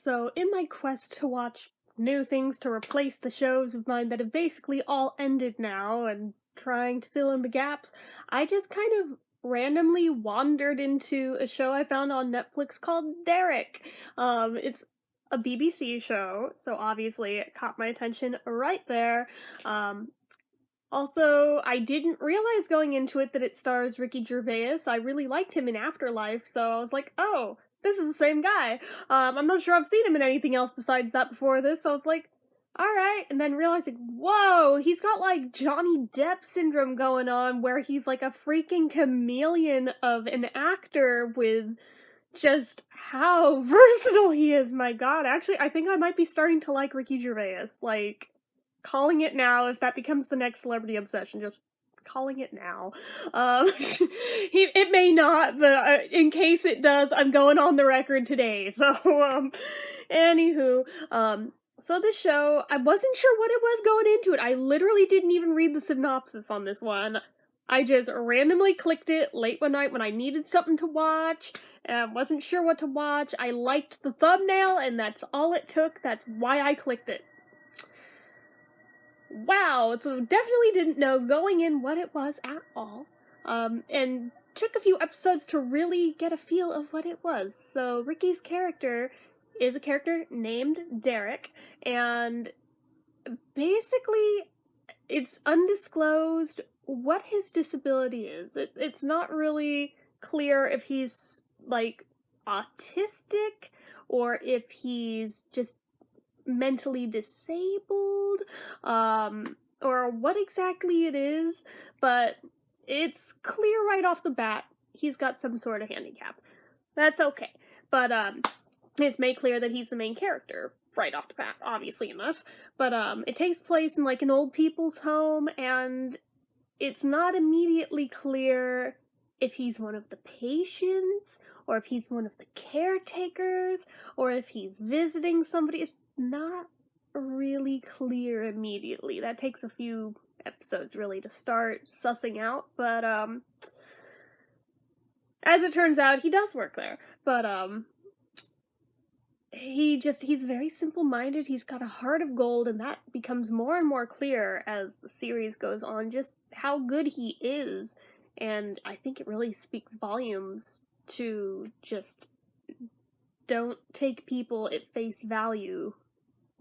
So, in my quest to watch new things to replace the shows of mine that have basically all ended now and trying to fill in the gaps, I just kind of randomly wandered into a show I found on Netflix called Derek. It's a BBC show, so obviously it caught my attention right there. Um, Also, I didn't realize going into it that it stars Ricky Gervais. I really liked him in Afterlife, so I was like, oh, this is the same guy. I'm not sure I've seen him in anything else besides that before this, so I was like, alright. And then realizing, whoa, he's got like Johnny Depp syndrome going on, where he's like a freaking chameleon of an actor with just how versatile he is, my god. Actually, I think I might be starting to like Ricky Gervais. Like, calling it now, if that becomes the next celebrity obsession, just calling it now. It may not, but in case it does, I'm going on the record today. So, anywho, so this show, I wasn't sure what it was going into it. I literally didn't even read the synopsis on this one. I just randomly clicked it late one night when I needed something to watch. Wasn't sure what to watch. I liked the thumbnail, and that's all it took. That's why I clicked it. Wow, so definitely didn't know going in what it was at all. And took a few episodes to really get a feel of what it was. So Ricky's character is a character named Derek, and basically it's undisclosed what his disability is. It's not really clear if he's like autistic or if he's just mentally disabled, or what exactly it is, but it's clear right off the bat he's got some sort of handicap. That's okay. But, it's made clear that he's the main character right off the bat, obviously enough. But, it takes place in, like, an old people's home, and it's not immediately clear if he's one of the patients, or if he's one of the caretakers, or if he's visiting somebody. It's not really clear immediately. That takes a few episodes really to start sussing out, but as it turns out, he does work there. But he's very simple-minded. He's got a heart of gold, and that becomes more and more clear as the series goes on, just how good he is. And I think it really speaks volumes to just don't take people at face value.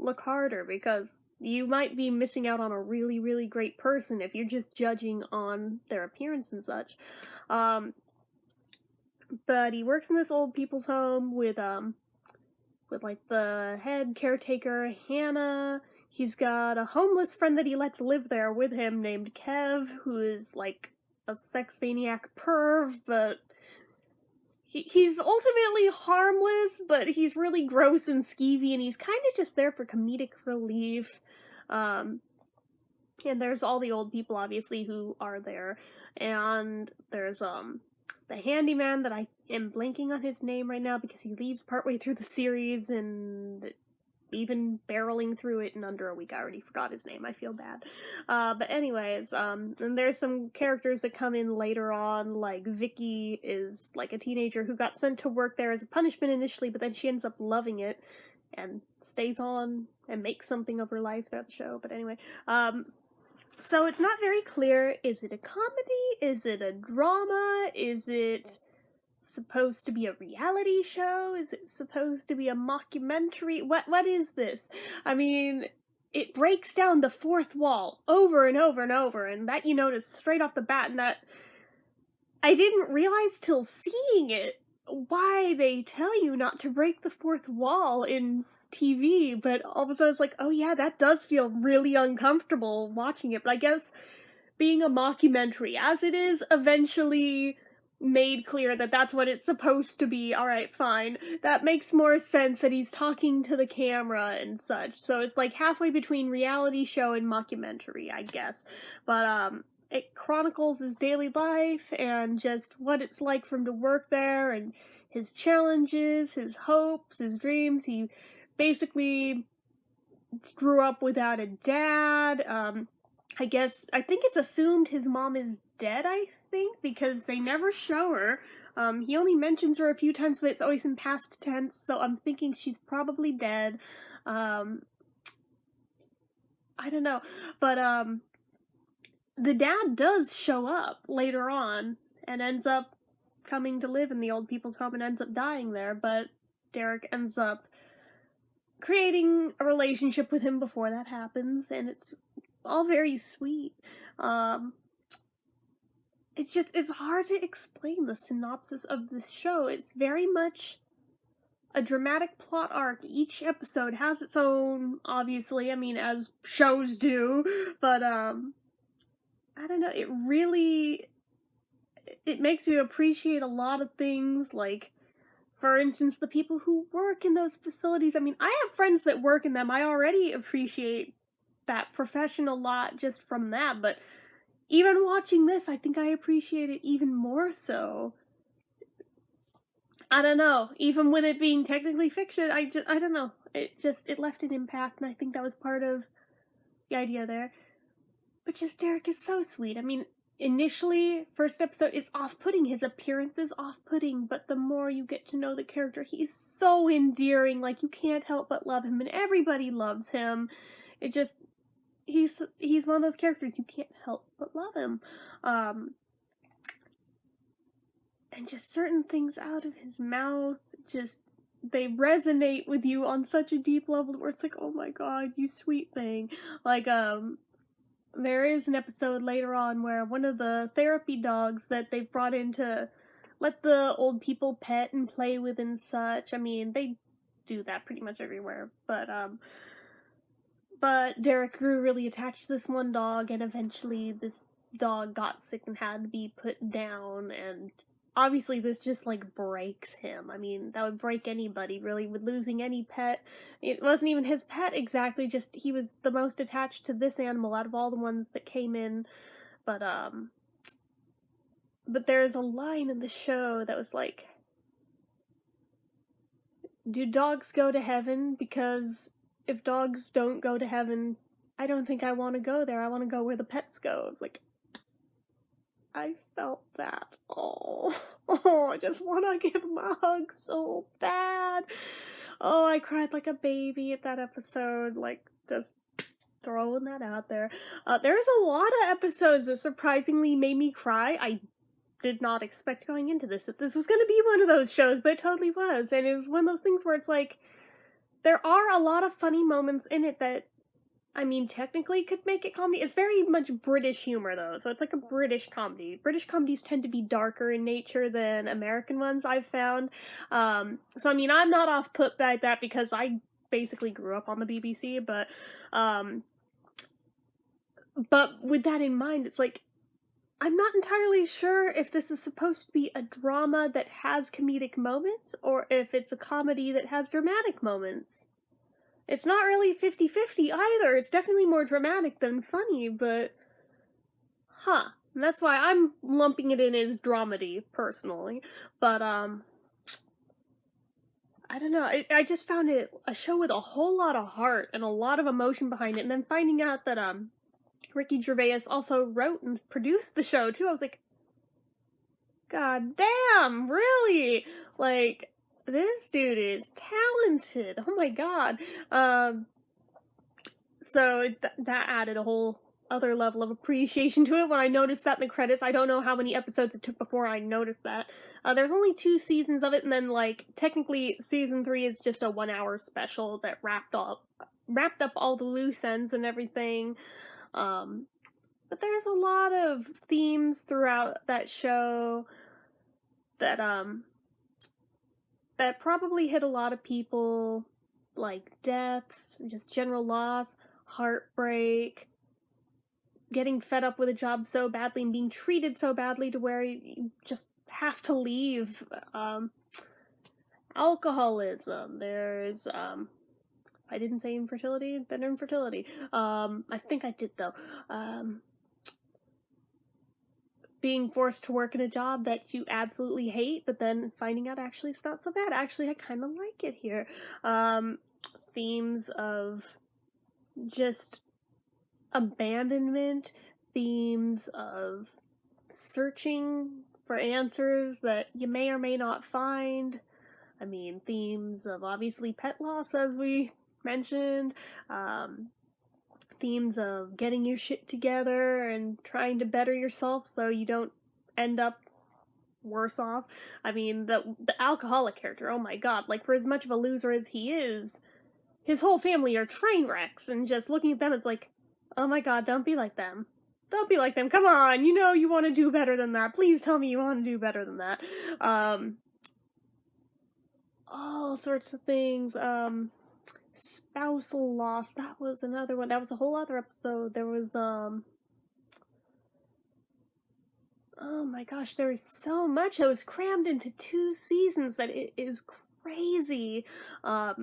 Look harder, because you might be missing out on a really, really great person if you're just judging on their appearance and such. But he works in this old people's home with like the head caretaker, Hannah. He's got a homeless friend that he lets live there with him named Kev, who is like a sex maniac perv, but he's ultimately harmless, but he's really gross and skeevy, and he's kind of just there for comedic relief. And there's all the old people, obviously, who are there. And there's, the handyman that I am blanking on his name right now because he leaves partway through the series, and even barreling through it in under a week. I already forgot his name. I feel bad. But anyways, and there's some characters that come in later on, like Vicky is like a teenager who got sent to work there as a punishment initially, but then she ends up loving it and stays on and makes something of her life throughout the show. But anyway, so it's not very clear. Is it a comedy? Is it a drama? Is it supposed to be a reality show? Is it supposed to be a mockumentary? What is this? I mean, it breaks down the fourth wall over and over and over, and that you notice straight off the bat, and that I didn't realize till seeing it why they tell you not to break the fourth wall in TV, but all of a sudden it's like, oh yeah, that does feel really uncomfortable watching it. But I guess being a mockumentary, as it is eventually made clear that that's what it's supposed to be, alright, fine. That makes more sense that he's talking to the camera and such. So it's like halfway between reality show and mockumentary, I guess. But, it chronicles his daily life and just what it's like for him to work there, and his challenges, his hopes, his dreams. He basically grew up without a dad. I think it's assumed his mom is dead, I think, because they never show her. He only mentions her a few times, but it's always in past tense, so I'm thinking she's probably dead. I don't know, but the dad does show up later on and ends up coming to live in the old people's home and ends up dying there, but Derek ends up creating a relationship with him before that happens, and it's all very sweet. It's hard to explain the synopsis of this show. It's very much a dramatic plot arc. Each episode has its own, obviously, I mean, as shows do, but I don't know, it makes you appreciate a lot of things, like, for instance, the people who work in those facilities. I mean, I have friends that work in them. I already appreciate that profession a lot just from that, but even watching this, I think I appreciate it even more so. I don't know. Even with it being technically fiction, I don't know. It left an impact, and I think that was part of the idea there. But just Derek is so sweet. I mean, initially, first episode, it's off-putting. His appearance is off-putting, but the more you get to know the character, he's so endearing. Like, you can't help but love him, and everybody loves him. It just, he's one of those characters you can't help but love him. And just certain things out of his mouth, just, they resonate with you on such a deep level where it's like, oh my god, you sweet thing. Like, there is an episode later on where one of the therapy dogs that they've brought in to let the old people pet and play with and such, I mean, they do that pretty much everywhere, but Derek grew really attached to this one dog, and eventually this dog got sick and had to be put down, and obviously this just, like, breaks him. I mean, that would break anybody, really, with losing any pet. It wasn't even his pet exactly, just he was the most attached to this animal out of all the ones that came in, but there's a line in the show that was like, do dogs go to heaven? Because if dogs don't go to heaven, I don't think I want to go there. I want to go where the pets go. It's like, I felt that. Oh, I just want to give him a hug so bad. Oh, I cried like a baby at that episode. Like, just throwing that out there. There's a lot of episodes that surprisingly made me cry. I did not expect going into this that this was going to be one of those shows, but it totally was. And it was one of those things where it's like, there are a lot of funny moments in it that, I mean, technically could make it comedy. It's very much British humor, though, so it's like a British comedy. British comedies tend to be darker in nature than American ones, I've found. So, I mean, I'm not off-put by that because I basically grew up on the BBC, but with that in mind, it's like, I'm not entirely sure if this is supposed to be a drama that has comedic moments, or if it's a comedy that has dramatic moments. It's not really 50-50 either. It's definitely more dramatic than funny, but and that's why I'm lumping it in as dramedy, personally. But, I don't know, I just found it a show with a whole lot of heart and a lot of emotion behind it, and then finding out that, Ricky Gervais also wrote and produced the show, too, I was like, god damn, really? Like, this dude is talented. Oh my god. So that added a whole other level of appreciation to it when I noticed that in the credits. I don't know how many episodes it took before I noticed that. There's only 2 seasons of it, and then, like, technically season 3 is just a 1-hour special that wrapped up all the loose ends and everything. But there's a lot of themes throughout that show that probably hit a lot of people, like deaths, just general loss, heartbreak, getting fed up with a job so badly and being treated so badly to where you just have to leave, alcoholism, there's, I didn't say infertility, then infertility, I think I did though, being forced to work in a job that you absolutely hate, but then finding out actually it's not so bad. Actually, I kind of like it here. Themes of just abandonment, themes of searching for answers that you may or may not find. I mean, themes of obviously pet loss, as we mentioned, themes of getting your shit together and trying to better yourself so you don't end up worse off. I mean, the alcoholic character, oh my god, like, for as much of a loser as he is, his whole family are train wrecks, and just looking at them, it's like, oh my god, don't be like them. Don't be like them, come on, you know you want to do better than that. Please tell me you want to do better than that. All sorts of things, spousal loss, that was another one, that was a whole other episode. There was, oh my gosh, there was so much that was crammed into 2 seasons that it is crazy. I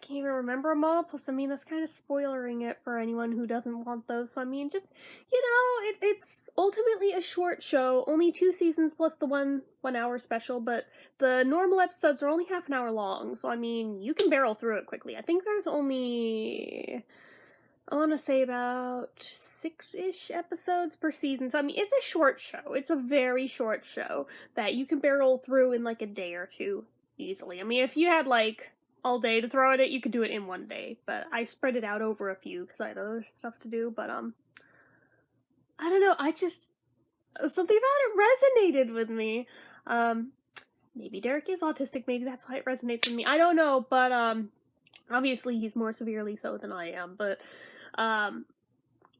can't even remember them all, plus, I mean, that's kind of spoilering it for anyone who doesn't want those, so I mean, just, you know, it's ultimately a short show, only 2 seasons plus the one hour special, but the normal episodes are only half an hour long, so I mean, you can barrel through it quickly. I think there's only, I want to say about 6-ish episodes per season, so I mean, it's a short show. It's a very short show that you can barrel through in like a day or two easily. I mean, if you had like all day to throw at it, you could do it in one day, but I spread it out over a few because I had other stuff to do, but I don't know, I just, something about it resonated with me. Maybe Derek is autistic, maybe that's why it resonates with me, I don't know, but obviously he's more severely so than I am, but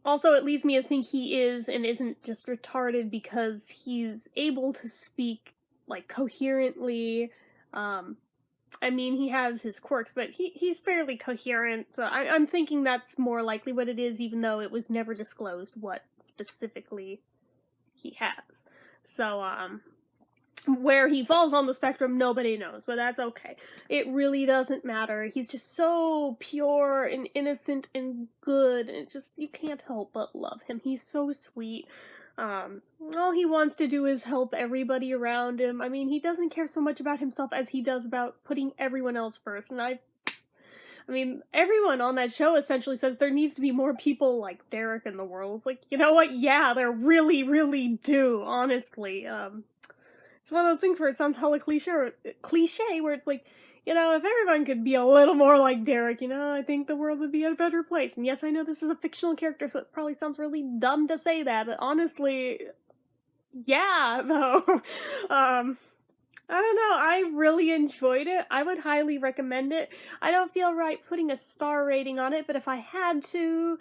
also it leads me to think he is and isn't just retarded because he's able to speak, like, coherently. I mean, he has his quirks, but he's fairly coherent, so I'm thinking that's more likely what it is, even though it was never disclosed what specifically he has. So, where he falls on the spectrum, nobody knows, but that's okay. It really doesn't matter. He's just so pure and innocent and good, and just, you can't help but love him. He's so sweet. All he wants to do is help everybody around him. I mean, he doesn't care so much about himself as he does about putting everyone else first, and I mean, everyone on that show essentially says there needs to be more people like Derek in the world. It's like, you know what? Yeah, there really, really do, honestly. It's one of those things where it sounds hella cliche, where it's like, you know, if everyone could be a little more like Derek, you know, I think the world would be a better place. And yes, I know this is a fictional character, so it probably sounds really dumb to say that, but honestly, yeah, though. I don't know, I really enjoyed it. I would highly recommend it. I don't feel right putting a star rating on it, but if I had to,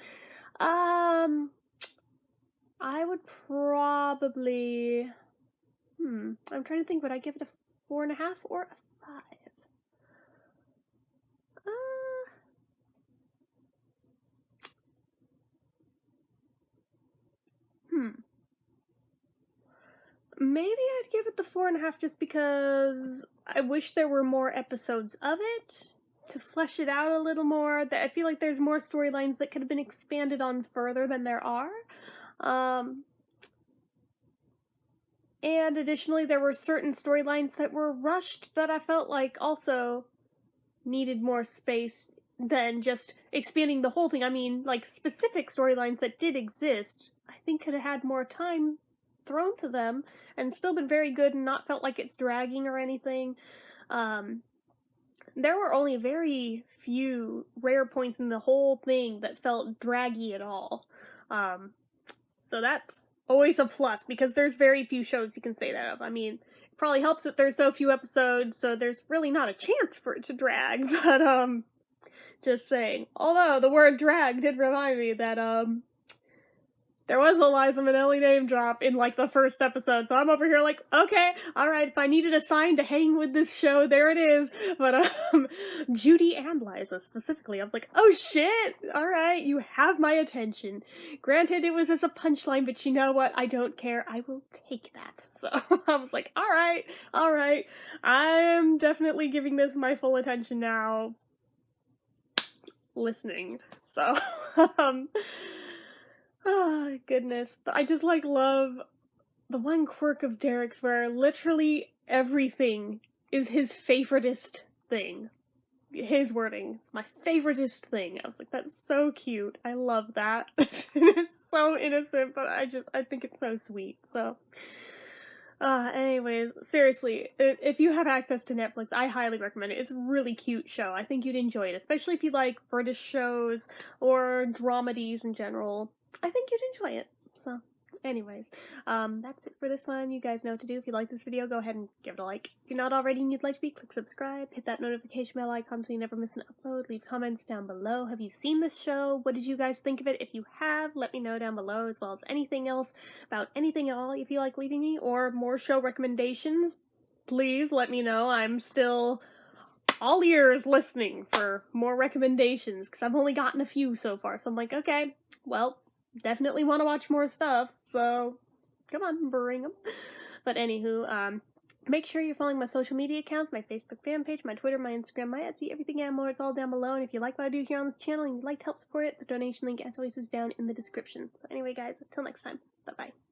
I would probably, I'm trying to think, would I give it a 4.5 or a 5? Maybe I'd give it the 4.5 just because I wish there were more episodes of it to flesh it out a little more. I feel like there's more storylines that could have been expanded on further than there are. And additionally, there were certain storylines that were rushed that I felt like also needed more space than just expanding the whole thing. I mean, like, specific storylines that did exist, I think could have had more time thrown to them and still been very good and not felt like it's dragging or anything. There were only very few rare points in the whole thing that felt draggy at all. So that's always a plus, because there's very few shows you can say that of. I mean, it probably helps that there's so few episodes, so there's really not a chance for it to drag, but, just saying. Although, the word drag did remind me that, there was a Liza Minnelli name drop in, like, the first episode, so I'm over here like, okay, alright, if I needed a sign to hang with this show, there it is. But, Judy and Liza specifically, I was like, oh shit, alright, you have my attention. Granted, it was as a punchline, but you know what, I don't care, I will take that. So, I was like, alright, I am definitely giving this my full attention now. Listening. So, oh, goodness. But I just, like, love the one quirk of Derek's where literally everything is his favoritist thing. His wording. It's my favoritist thing. I was like, that's so cute. I love that. It's so innocent, but I think it's so sweet, so. Anyways, seriously, if you have access to Netflix, I highly recommend it. It's a really cute show. I think you'd enjoy it, especially if you like British shows or dramedies in general. I think you'd enjoy it. So, anyways, that's it for this one. You guys know what to do. If you like this video, go ahead and give it a like. If you're not already and you'd like to be, click subscribe, hit that notification bell icon so you never miss an upload. Leave comments down below. Have you seen this show? What did you guys think of it? If you have, let me know down below, as well as anything else about anything at all if you like leaving me, or more show recommendations. Please let me know. I'm still all ears listening for more recommendations, because I've only gotten a few so far, so I'm like, okay, well, definitely want to watch more stuff, so come on, bring them. But anywho, make sure you're following my social media accounts, my Facebook fan page, my Twitter, my Instagram, my Etsy, everything and more. It's all down below, and if you like what I do here on this channel and you'd like to help support it, the donation link, as always, is down in the description. So anyway, guys, until next time, bye-bye.